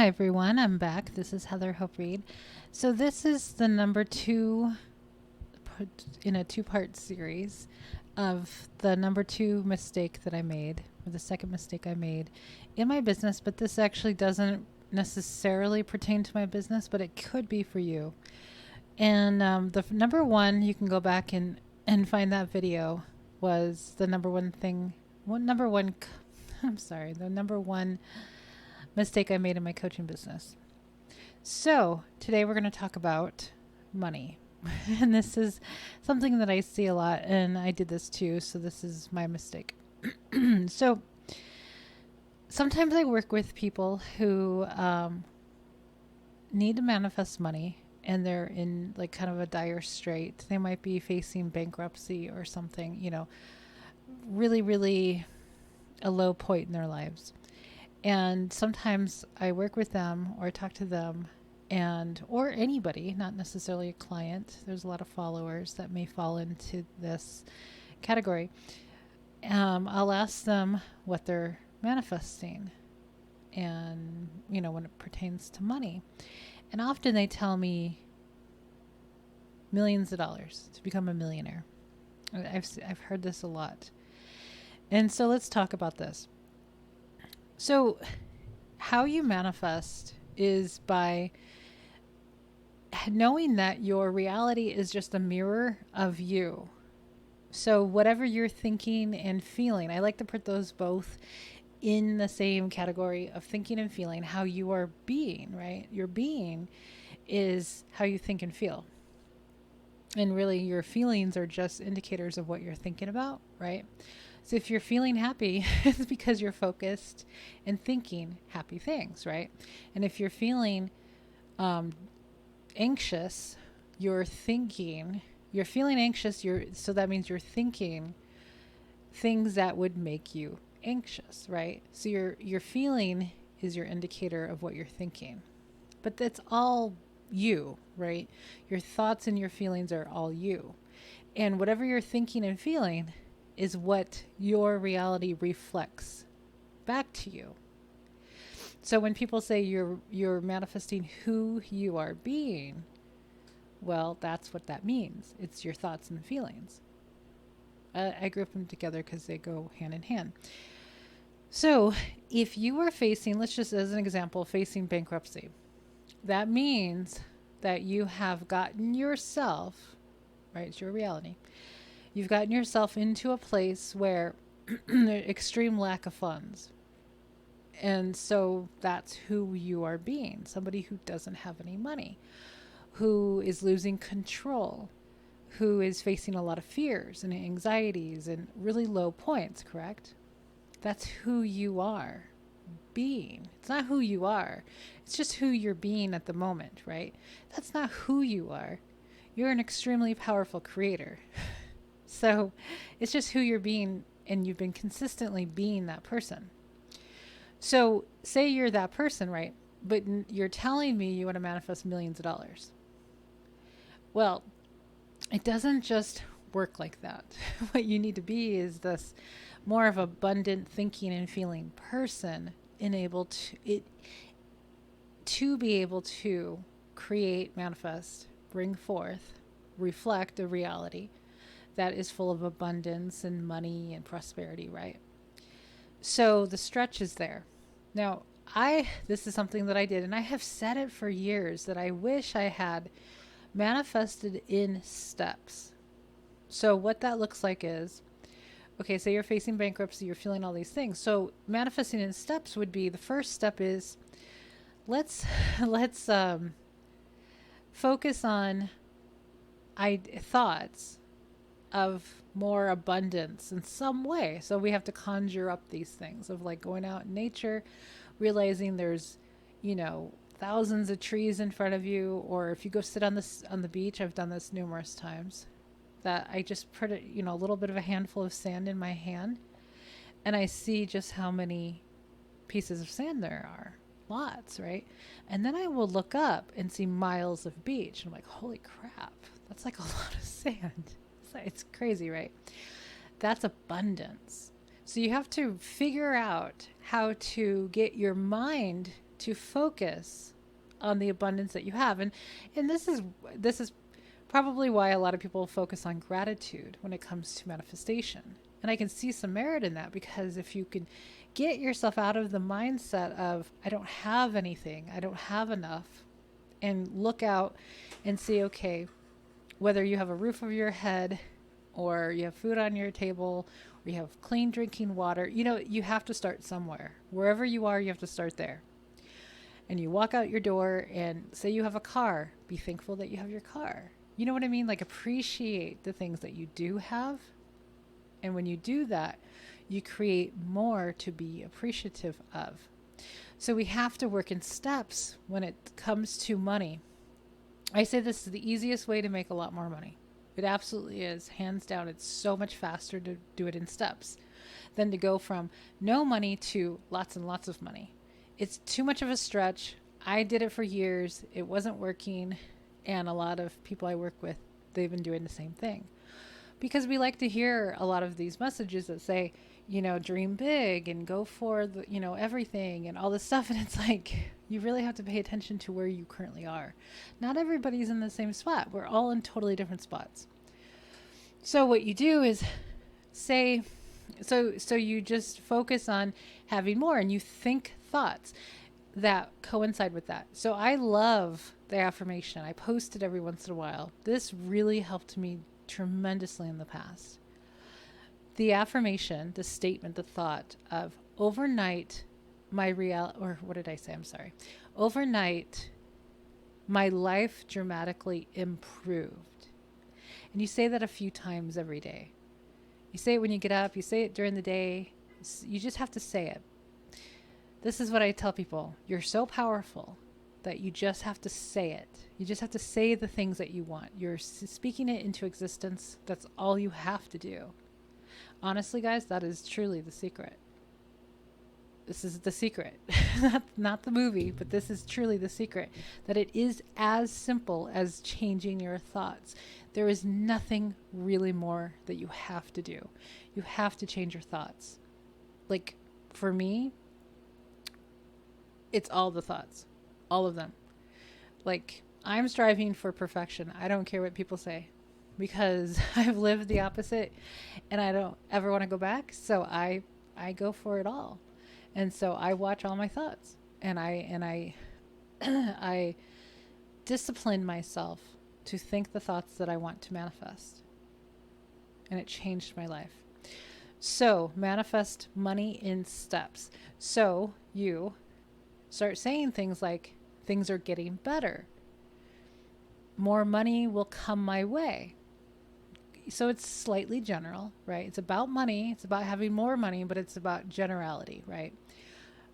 Hi everyone, I'm back. This is Heather Hope Reed. So this is the number two in a two-part series of the number two mistake that I made, or the second mistake I made in my business, but this actually doesn't necessarily pertain to my business, but it could be for you. And number one, you can go back and find that video, was the number one thing, I'm sorry, the number one mistake I made in my coaching business. So, today we're going to talk about money. And this is something that I see a lot, and I did this too, so this is my mistake. So, sometimes I work with people who need to manifest money, and they're in like kind of a dire strait. They might be facing bankruptcy or something, really, really a low point in their lives. And sometimes I work with them or talk to them or anybody, not necessarily a client. There's a lot of followers that may fall into this category. I'll ask them what they're manifesting and, when it pertains to money. And often they tell me millions of dollars to become a millionaire. I've heard this a lot. And so let's talk about this. So, how you manifest is by knowing that your reality is just a mirror of you. So, whatever you're thinking and feeling, I like to put those both in the same category of thinking and feeling, how you are being, right? Your being is how you think and feel. And really, your feelings are just indicators of what you're thinking about, right? So if you're feeling happy, it's because you're focused and thinking happy things, right? And if you're feeling anxious, you're feeling anxious, so that means you're thinking things that would make you anxious, right? So your feeling is your indicator of what you're thinking. But that's all you, right? Your thoughts and your feelings are all you. And whatever you're thinking and feeling is what your reality reflects back to you. So when people say you're manifesting who you are being, well, that's what that means. It's your thoughts and feelings. I group them together because they go hand in hand. So if you are facing, let's just as an example, facing bankruptcy, that means that you have gotten yourself, right? It's your reality. You've gotten yourself into a place where extreme lack of funds. And so that's who you are being, somebody who doesn't have any money, who is losing control, who is facing a lot of fears and anxieties and really low points, correct? That's who you are being. It's not who you are. It's just who you're being at the moment, right? That's not who you are. You're an extremely powerful creator. So it's just who you're being, and you've been consistently being that person. So say you're that person, right? But you're telling me you want to manifest millions of dollars. Well, it doesn't just work like that. What you need to be is this more of abundant thinking and feeling person, to be able to create, manifest, bring forth, reflect a reality that is full of abundance and money and prosperity, right? So the stretch is there. Now, this is something that I did, and I have said it for years, that I wish I had manifested in steps. So what that looks like is, okay, so you're facing bankruptcy, you're feeling all these things. So manifesting in steps would be, the first step is, let's focus on thoughts of more abundance in some way. So we have to conjure up these things of like going out in nature, realizing there's, thousands of trees in front of you, or if you go sit on the beach, I've done this numerous times, that I just put a little bit of a handful of sand in my hand, and I see just how many pieces of sand there are. Lots, right? And then I will look up and see miles of beach. And I'm like, holy crap, that's like a lot of sand. It's crazy, right? That's abundance. So you have to figure out how to get your mind to focus on the abundance that you have. And this is probably why a lot of people focus on gratitude when it comes to manifestation. And I can see some merit in that, because if you can get yourself out of the mindset of, I don't have anything, I don't have enough, and look out and see, okay, whether you have a roof over your head, or you have food on your table, or you have clean drinking water, you have to start somewhere. Wherever you are, you have to start there. And you walk out your door, and say you have a car, be thankful that you have your car. You know what I mean? Like, appreciate the things that you do have. And when you do that, you create more to be appreciative of. So we have to work in steps when it comes to money. I say this is the easiest way to make a lot more money. It absolutely is. Hands down, it's so much faster to do it in steps than to go from no money to lots and lots of money. It's too much of a stretch. I did it for years. It wasn't working. And a lot of people I work with, they've been doing the same thing. Because we like to hear a lot of these messages that say, dream big and go for the, everything and all this stuff. And it's like, you really have to pay attention to where you currently are. Not everybody's in the same spot. We're all in totally different spots. So what you do is say, so you just focus on having more, and you think thoughts that coincide with that. So I love the affirmation. I post it every once in a while. This really helped me tremendously in the past. The affirmation, the statement, the thought of overnight, overnight, my life dramatically improved. And you say that a few times every day. You say it when you get up, you say it during the day. You just have to say it. This is what I tell people. You're so powerful that you just have to say it. You just have to say the things that you want. You're speaking it into existence. That's all you have to do. Honestly, guys, that is truly the secret. This is the secret. not the movie, but this is truly the secret. That it is as simple as changing your thoughts. There is nothing really more that you have to do. You have to change your thoughts. Like, for me, it's all the thoughts. All of them. Like, I'm striving for perfection. I don't care what people say, because I've lived the opposite and I don't ever want to go back. So I go for it all. And so I watch all my thoughts, and I I discipline myself to think the thoughts that I want to manifest. And it changed my life. So manifest money in steps. So you start saying things like, things are getting better. More money will come my way. So it's slightly general, right? It's about money. It's about having more money, but it's about generality, right?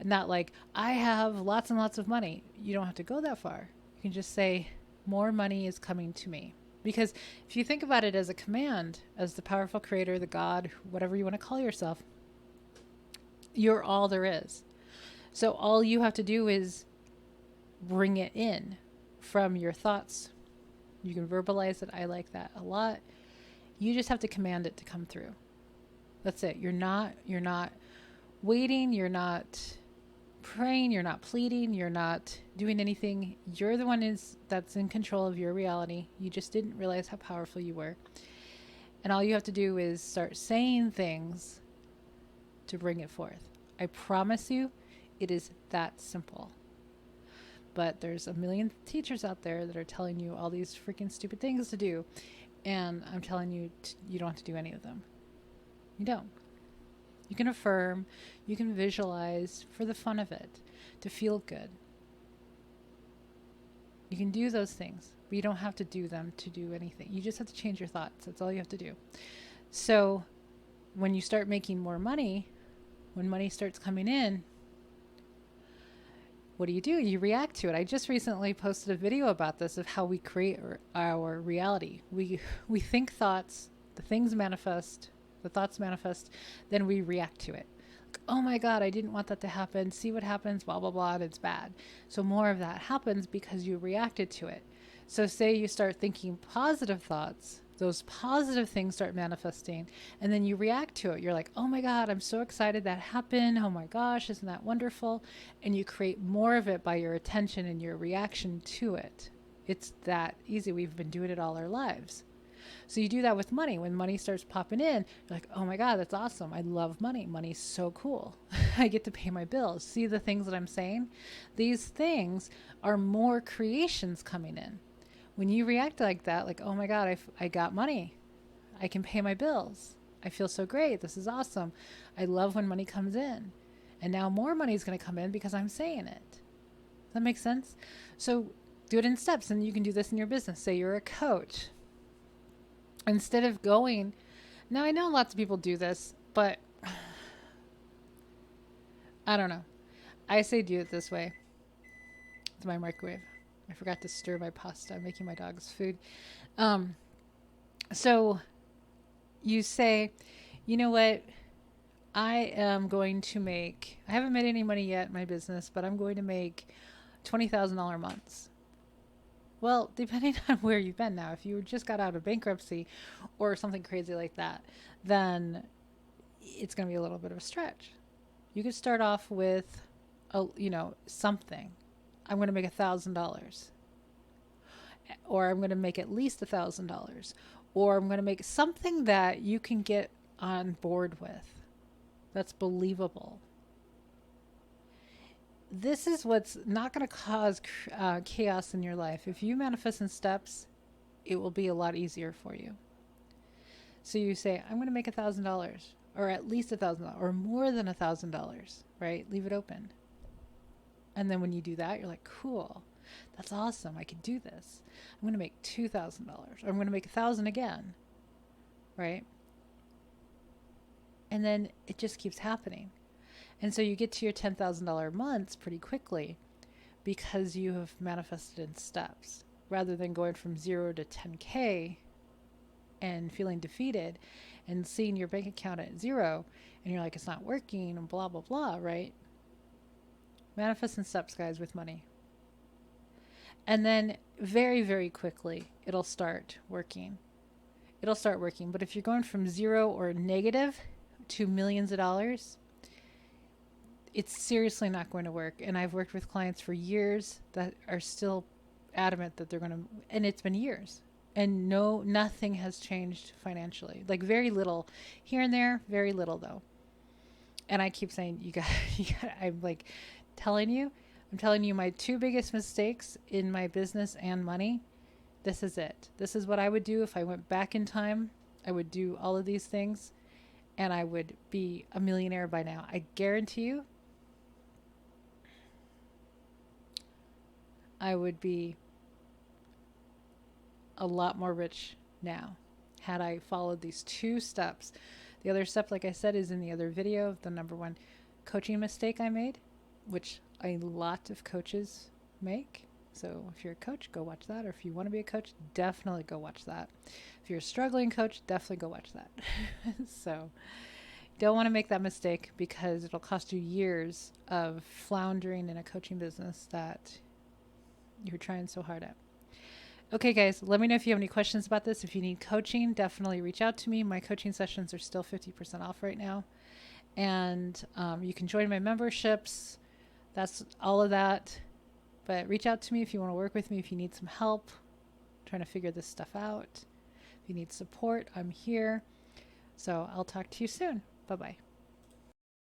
Not like, I have lots and lots of money. You don't have to go that far. You can just say, more money is coming to me. Because if you think about it as a command, as the powerful creator, the God, whatever you want to call yourself, you're all there is. So all you have to do is bring it in from your thoughts. You can verbalize it. I like that a lot. You just have to command it to come through. That's it. You're not waiting. You're not praying. You're not pleading. You're not doing anything. You're the one that's in control of your reality. You just didn't realize how powerful you were. And all you have to do is start saying things to bring it forth. I promise you, it is that simple. But there's a million teachers out there that are telling you all these freaking stupid things to do. And I'm telling you, you don't have to do any of them. You don't. You can affirm, you can visualize for the fun of it, to feel good. You can do those things, but you don't have to do them to do anything. You just have to change your thoughts. That's all you have to do. So when you start making more money, when money starts coming in, what do? You react to it. I just recently posted a video about this, of how we create our reality. We think thoughts, the things manifest, the thoughts manifest, then we react to it. Like, oh my God, I didn't want that to happen. See what happens, blah, blah, blah, and it's bad. So more of that happens because you reacted to it. So say you start thinking positive thoughts, those positive things start manifesting, and then you react to it. You're like, oh my God, I'm so excited that happened. Oh my gosh, isn't that wonderful? And you create more of it by your attention and your reaction to it. It's that easy. We've been doing it all our lives. So you do that with money. When money starts popping in, you're like, oh my God, that's awesome. I love money. Money's so cool. I get to pay my bills. See the things that I'm saying? These things are more creations coming in. When you react like that, like, oh my God, I got money. I can pay my bills. I feel so great. This is awesome. I love when money comes in. And now more money is going to come in because I'm saying it. Does that make sense? So do it in steps, and you can do this in your business. Say you're a coach. Instead of going, now I know lots of people do this, but I don't know. I say do it this way. It's my microwave. I forgot to stir my pasta. I'm making my dog's food. So you say, you know what? I am going to make, I haven't made any money yet in my business, but I'm going to make $20,000 months. Well, depending on where you've been now, if you just got out of bankruptcy or something crazy like that, then it's going to be a little bit of a stretch. You could start off with, something. I'm going to make $1,000, or I'm going to make at least $1,000, or I'm going to make something that you can get on board with. That's believable. This is what's not going to cause chaos in your life. If you manifest in steps, it will be a lot easier for you. So you say, I'm going to make $1,000, or at least $1,000, or more than $1,000, right? Leave it open. And then when you do that, you're like, cool, that's awesome. I can do this. I'm going to make $2,000, or I'm going to make $1,000 again, right? And then it just keeps happening. And so you get to your $10,000 months pretty quickly because you have manifested in steps, rather than going from 0 to 10K and feeling defeated and seeing your bank account at 0 and you're like, it's not working and blah, blah, blah, right? Manifest in steps, guys, with money. And then very, very quickly, it'll start working. But if you're going from 0 or negative to millions of dollars, it's seriously not going to work. And I've worked with clients for years that are still adamant that they're going to, and it's been years. And nothing has changed financially. Like very little here and there, very little though. And I keep saying, you got, I'm telling you my 2 biggest mistakes in my business and money. This is it. This is what I would do if I went back in time. I would do all of these things and I would be a millionaire by now. I guarantee you, I would be a lot more rich now had I followed these 2 steps. The other step, like I said, is in the other video of the number 1 coaching mistake I made, which a lot of coaches make. So if you're a coach, go watch that. Or if you want to be a coach, definitely go watch that. If you're a struggling coach, definitely go watch that. So don't want to make that mistake because it'll cost you years of floundering in a coaching business that you're trying so hard at. Okay, guys, let me know if you have any questions about this. If you need coaching, definitely reach out to me. My coaching sessions are still 50% off right now. And you can join my memberships. That's all of that. But reach out to me if you want to work with me, if you need some help trying to figure this stuff out. If you need support, I'm here. So I'll talk to you soon. Bye-bye.